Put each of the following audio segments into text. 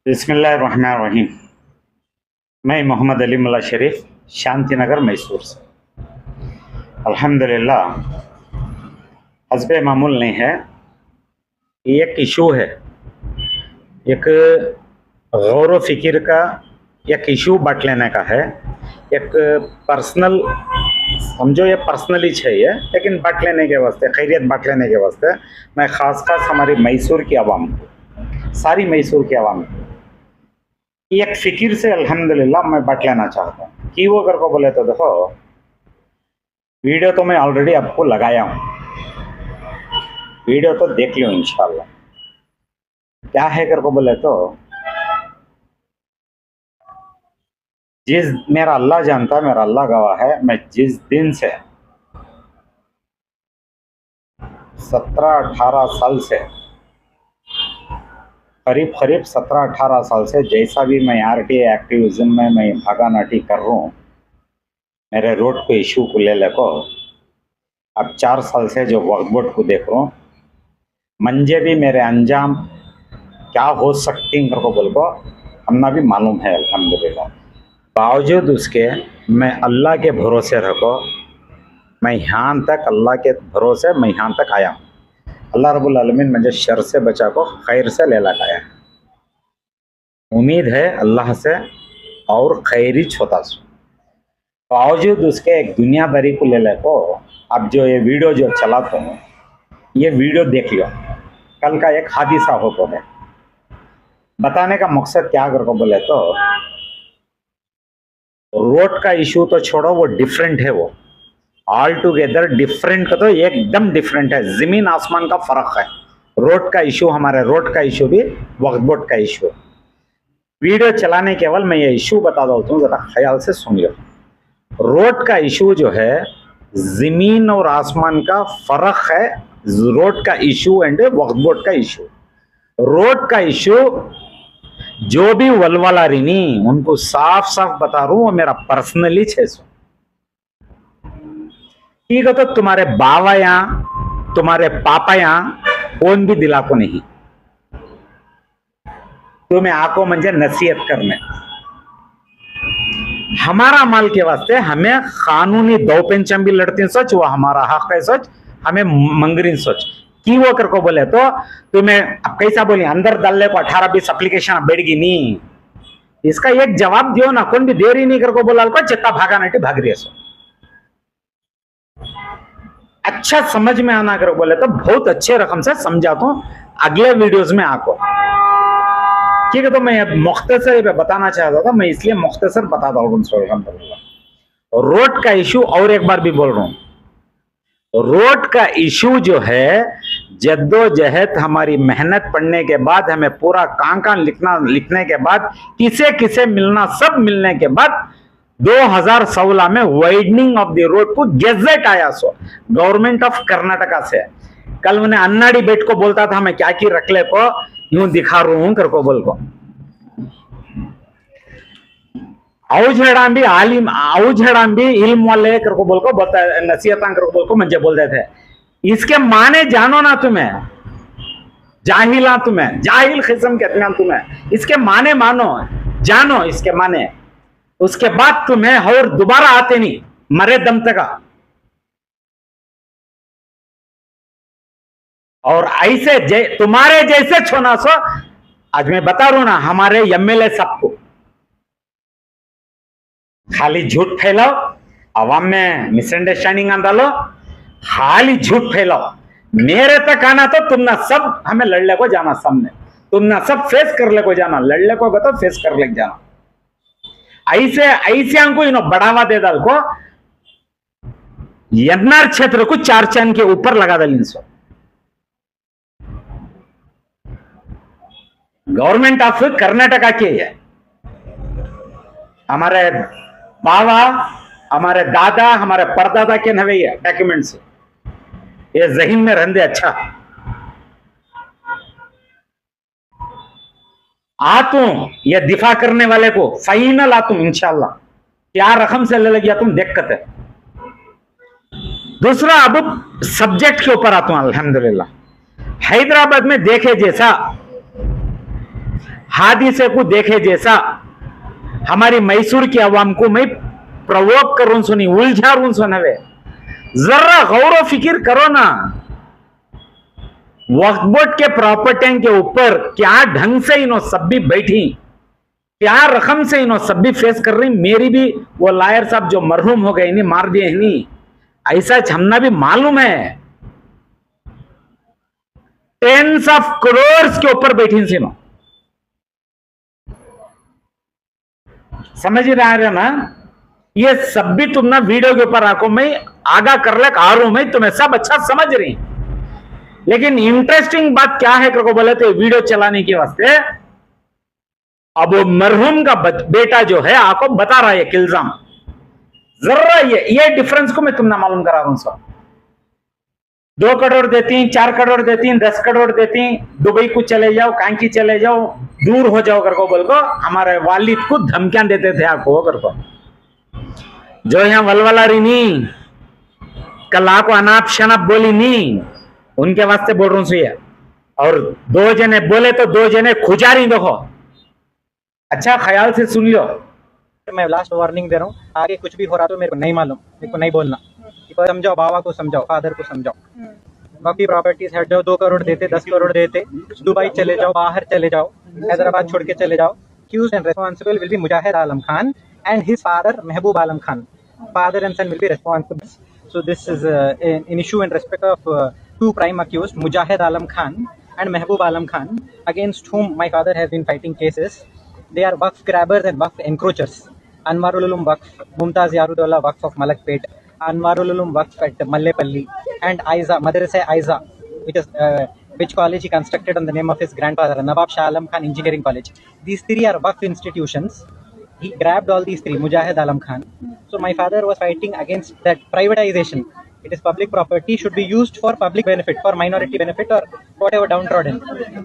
बिस्मिल्लाहिर्रहमानिर्रहीम। मैं मोहम्मद अली मुल्ला शरीफ, शांति नगर, मैसूर से। अल्हम्दुलिल्लाह, हस्बे मामूल नहीं है। ये एक इशू है, एक गौर फिक्र का एक इशू बांट लेने का है। एक पर्सनल, समझो ये पर्सनली चाहिए, लेकिन बांट लेने के वास्ते, खैरियत बांट लेने के वास्ते मैं खास हमारी मैसूर की आवाम को, सारी मैसूर की आवाम को एक फिक्र से अल्हम्दुलिल्लाह मैं बांट लेना चाहता हूँ। कि वो कर को बोले तो देखो, वीडियो तो मैं ऑलरेडी आपको लगाया हूँ, वीडियो तो देख लो इंशाल्लाह। क्या है कर को बोले तो, जिस मेरा अल्लाह जानता है, मेरा अल्लाह गवाह है, मैं जिस दिन से 17-18 साल से, करीब 17-18 साल से जैसा भी मैं आरटीआई एक्टिविज्म में मैं भागा नाटी कर रहा हूँ, मेरे रोड को इशू को ले को अब 4 साल से जो वक्फ बोर्ड को देख रहा हूँ, मंजे भी मेरे अंजाम क्या हो सकती हैं को बोल को हमना भी मालूम है अल्हम्दुलिल्लाह। बावजूद उसके मैं अल्लाह के भरोसे रखो, मैं यहाँ तक अल्लाह के भरोसे मैं यहाँ तक आया हूँ। अल्लाह रब्बुल आलमीन मुझे शर से बचा को खैर से ले लगाया है। उम्मीद है अल्लाह से और खैरी छोटा सो। बावजूद उसके एक दुनियादारी को ले को अब जो ये वीडियो जो चलाता हूँ, ये वीडियो देख लो। कल का एक हादिसा हो तो है। बताने का मकसद क्या कर को बोले तो, रोड का इशू तो छोड़ो, वो डिफरेंट है, वो ऑल टुगेदर डिफरेंट का तो एकदम डिफरेंट है, जमीन आसमान का फर्क है। रोड का इशू, हमारे रोड का इशू भी वक्फ बोर्ड का इशू। वीडियो चलाने केवल मैं ये इशू बता देता हूँ, जरा ख्याल से सुन लो। रोड का इशू जो है जमीन और आसमान का फर्क है, रोड का इशू एंड वक्फ बोर्ड का इशू। रोड का इशू जो भी वलवाला रिनी उनको साफ साफ बता रहा हूं, वो मेरा पर्सनली 600 ठीक है। तो तुम्हारे बाबा यहां, तुम्हारे पापा यहां कौन भी दिला को नहीं, तुम्हें आको मंजे नसीहत करने। हमारा माल के वास्ते हमें कानूनी दो पेंचम भी लड़ती सोच, वो हमारा हक है सोच, हमें मंगरीन सोच। की वो कर को बोले तो तुम्हें अब कैसा बोली, अंदर डालने को 18-20 एप्लीकेशन बैठगी नहीं, इसका एक जवाब दियो ना। कौन भी देरी नहीं कर को बोला को चित्ता भागा नटी भाग रही है सो। अच्छा समझ में आना कर बोले तो बहुत अच्छे रकम से समझाता हूँ अगले वीडियोस में आको, ठीक है। तो मैं मुख्तसर पे बताना चाहता था, मैं इसलिए मुख्तसर बताता हूँ। रोड का इशू और एक बार भी बोल रहा हूँ, रोड का इशू जो है जद्दोजहद हमारी मेहनत पढ़ने के बाद, हमें पूरा कान लिखने के बाद, किसे किसे मिलना, सब मिलने के बाद 2016 में वाइडनिंग ऑफ द रोड को गेजेट आया सो गवर्नमेंट ऑफ कर्नाटका से। कल मैंने अन्नाडी बेट को बोलता था मैं क्या की रखले को यूं दिखा रहा हूं कर को बोल को। औझड़ाम भी इल्म वाले कर को बोल को नसीहतां कर को बोल को मुझे बोलते थे। इसके माने जानो ना, तुम्हें जाहिला, तुम्हें जाहिल किस्म कहते हैं तुम्हें। इसके माने मानो, जानो इसके माने, उसके बाद तुम्हें और दोबारा आते नहीं मरे दम तक। और ऐसे तुम्हारे जैसे छोना सो, आज मैं बता रहा हूं ना, हमारे एमएलए सबको खाली झूठ फैलाओ, अवाम में मिसअंडरस्टैंडिंग डालो, खाली झूठ फैलाओ। मेरे तक आना तो तुम ना सब हमें लड़ने को जाना, सामने तुम ना सब फेस कर ले को जाना, लड़ने को तो फेस कर ले जाना। ऐसे ऐसे हमको इन्हों बढ़ावा दे डाल को एनआर क्षेत्र को 4 चांद के ऊपर लगा डाल इनसो। गवर्नमेंट ऑफ कर्नाटका के है, हमारे बाबा, हमारे दादा, हमारे परदादा के नवे है डॉक्यूमेंट्स, ये जहीन में रहने। अच्छा आतू ये दिफा करने वाले को फाइनल आतू इंशाल्लाह, क्या रकम से ले लगी तुम दिक्कत है। दूसरा अब सब्जेक्ट के ऊपर आता हूं। अल्हम्दुलिल्लाह हैदराबाद में देखे जैसा हादिसे को देखे जैसा हमारी मैसूर की आवाम को मैं प्रवोक करूं सुनी, उलझा रून सुनवे। जरा गौर फिक्र करो ना, वक्फ बोर्ड के प्रॉपर्टी के ऊपर क्या ढंग से इन्हों सब भी बैठी, क्या रकम से इन्हों सब भी फेस कर रही। मेरी भी वो लायर साहब जो मरहूम हो गए, इन्हें मार दिए, इन्हीं ऐसा हमना भी मालूम है। टेंस ऑफ करोड़ के ऊपर बैठी थी ना, समझ रहे ना। ये सब भी तुम ना वीडियो के ऊपर आको, मैं आगा कर ले आ रहा हूं, मैं तुम्हें सब अच्छा समझ रही। लेकिन इंटरेस्टिंग बात क्या है को बोले तो वीडियो चलाने के वास्ते अब वो मरहूम का बेटा जो है आपको बता रहा है इल्जाम। जरा ये डिफरेंस को मैं तुमने मालूम करा रहा हूं सर। 2 करोड़ देती, 4 करोड़ देती, 10 करोड़ देती, दुबई को चले जाओ, कांकी चले जाओ, दूर हो जाओ कर को बोल को हमारे वालिद को धमकियां देते थे आपको कर को। जो यहां वलवला रही नहीं, कल आपको अनाप शनाप बोली नहीं, उनके वास्ते बोल रहा हूं ये। और 2 जने बोले तो 2 जने खुजारी देखो, अच्छा ख्याल से सुन लो। मैं लास्ट वार्निंग दे रहा हूँ, आगे कुछ भी हो रहा तो मेरे को नहीं मालूम, मेरे को नहीं बोलना। समझाओ, बाबा को समझाओ, फादर को समझाओ। बाकी प्रॉपर्टीज है, जो 2 करोड़ देते, 10 करोड़ देते, दुबई चले जाओ, बाहर चले जाओ, हैदराबाद छोड़ के चले जाओ। Accused and responsible will be Mujahid Alam Khan and his father Mehboob Alam Khan. Father and son will be responsible. So this is an issue in respect of 2 prime accused, Mujahid Alam Khan and Mehboob Alam Khan, against whom my father has been fighting cases. They are Waqf grabbers and Waqf encroachers. Anwarul Ulum Waqf, Mumtaz Yarudullah Waqf of Malakpet, Anwarul Ulum Waqf at Mallepalli, and Aiza, Madrasa Aiza, which college he constructed on the name of his grandfather, Nawab Shah Alam Khan Engineering College. These 3 are Waqf institutions. He grabbed all these 3, Mujahid Alam Khan. So my father was fighting against that privatization. It is public property, should be used for public benefit, for minority benefit or whatever downtrodden.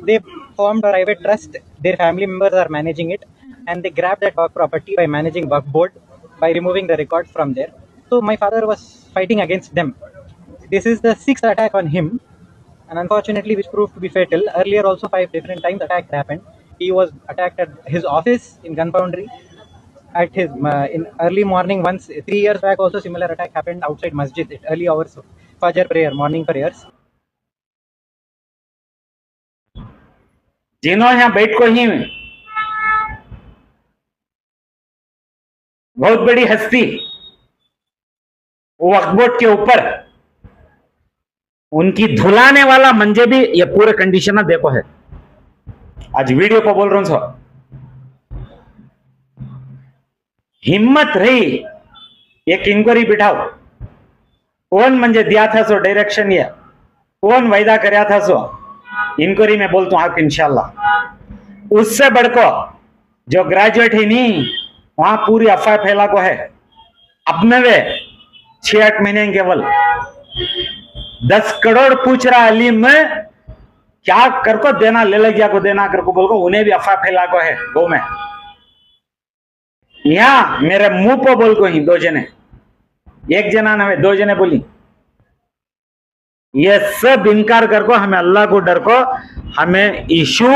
They formed a private trust, their family members are managing it, and they grabbed that Waqf property by managing Waqf board, by removing the records from there. So my father was fighting against them. This is the 6th attack on him, and unfortunately which proved to be fatal. Earlier also 5 different times attacks happened. He was attacked at his office in Gunfoundry, at his in early morning once. 3 years back also similar attack happened outside masjid at early hours of Fajr prayer, morning prayers. जिन्हों यहाँ बैठ को ही बहुत बड़ी हस्ती वक्फ board के ऊपर उनकी धुलाने वाला मंजे भी ये पूरे कंडीशन देखो है। आज वीडियो को बोल रहा हूं सर, हिम्मत रही एक इंक्वायरी बिठाओ, कौन मंजे दिया था सो डायरेक्शन, या कौन वायदा कराया था सो इंक्वायरी में बोलता हूं आप इंशाल्लाह। उससे बढ़को जो ग्रेजुएट ही नहीं, वहां पूरी अफवाह फैला को है अपने वे 6-8 महीने केवल 10 करोड़ पूछ रहा अलीम में, क्या कर को देना, ले लग गया को देना कर को बोल को, उन्हें भी अफवाह फैला को है गो में। यहां मेरे मुंह पर बोल को ही 2 जने, 1 जना ना 2 जने बोली, ये सब इनकार कर को हमें अल्लाह को डर को, हमें इशू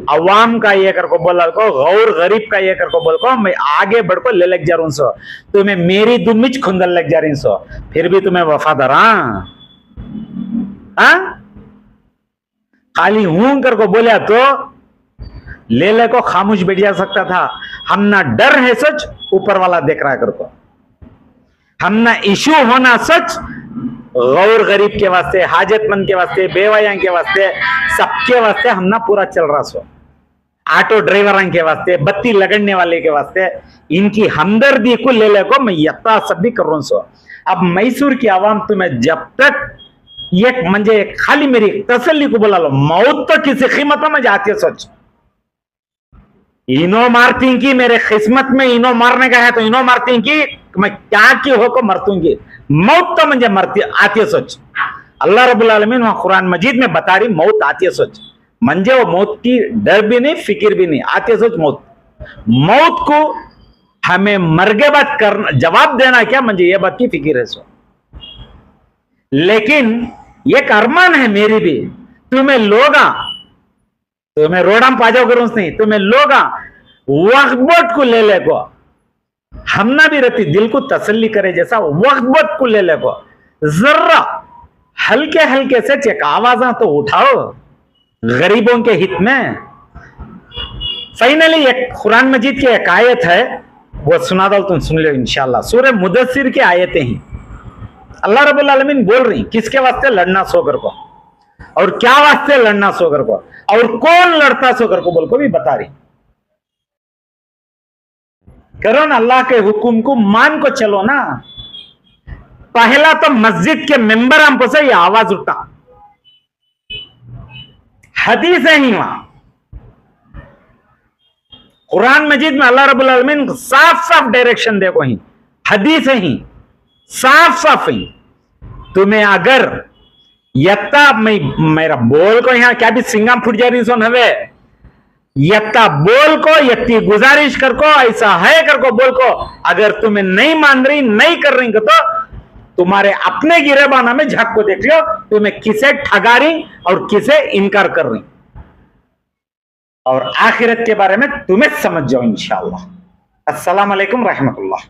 अवाम का ये कर को बोला को, गौर गरीब का ये कर को बोल को, मैं आगे बढ़ को ले लग जा रहा हूं सो, तुम्हें मेरी दुमिच खुंदल लग जा रही सो, फिर भी तुम्हें वफादार खाली हूं कर को बोला तो ले ले को खामोश बैठ जा सकता था। हम ना डर है सच, ऊपर वाला देख रहा कर को, हम ना इशू होना सच, गौर गरीब के वास्ते, हाजतमंद के वास्ते, बेवया के वास्ते, सबके वास्ते हम ना पूरा चल रहा सो। ऑटो ड्राइवर के वास्ते, बत्ती लगने वाले के वास्ते, इनकी हमदर्दी को ले ले को मैं यत्ता सब भी कर रहा हूं सो। अब मैसूर की आवाम तुम्हें जब तक ये मंजे खाली मेरी तसल्ली को बुला लो, मौत तो किसी कीमत में जाती है सच। इनो मारती की मेरे किस्मत में इनो मारने का है तो इनो मारती की, मैं क्या की हो को मरतूंगी, मौत तो मुझे मरती आती है सच। अल्लाह रब्बुल आलमीन वहां कुरान मजीद में बता रही मौत आती है सच, मंजे वो मौत की डर भी नहीं, फिक्र भी नहीं, आती है सच मौत। मौत को हमें मरगे बात करना, जवाब देना क्या, मुझे ये बात की फिक्र है सो। लेकिन एक अरमान है मेरी भी, तुम्हें लोगा तुम्हें रोडम पाजो करूं नहीं तुम्हें लोग वक्त बोट को ले ले को हमना भी रहती दिल को तसल्ली करे जैसा वक्त बोट को ले ले को जर्रा हल्के हल्के से चेक आवाजा तो उठाओ गरीबों के हित में। फाइनली एक कुरान मजीद की एक आयत है वो सुना दो तुम सुन लो इंशाल्लाह। सूरह मुदस्सिर की आयतें हैं। अल्लाह रब्बुल आलमीन बोल रही किसके वास्ते लड़ना सोगर को और क्या वास्ते लड़ना सोगर को और कौन लड़ता सोगर को बोल को भी बता रही। करो ना अल्लाह के हुक्म को मान को चलो ना। पहला तो मस्जिद के मेंबर हमको से ये आवाज उठा हदीस है ही वहां कुरान मजीद में अल्लाह रब्बुल आलमीन साफ साफ डायरेक्शन देखो ही हदीस है ही साफ साफ ही। तुम्हें अगर यत्ता मेरा बोल को यहां क्या भी सिंगम फुट जा रही सोन हवे यत्ता बोल को यत्ती गुजारिश कर को ऐसा है कर को बोल को अगर तुम्हें नहीं मान रही नहीं कर रही तो तुम्हारे अपने गिरेबाना में झक को देख लो तुम्हें किसे ठगा रही और किसे इनकार कर रही और आखिरत के बारे में तुम्हें समझ जाओ इंशाअल्लाह। अस्सलाम वालेकुम रहमतुल्लाह।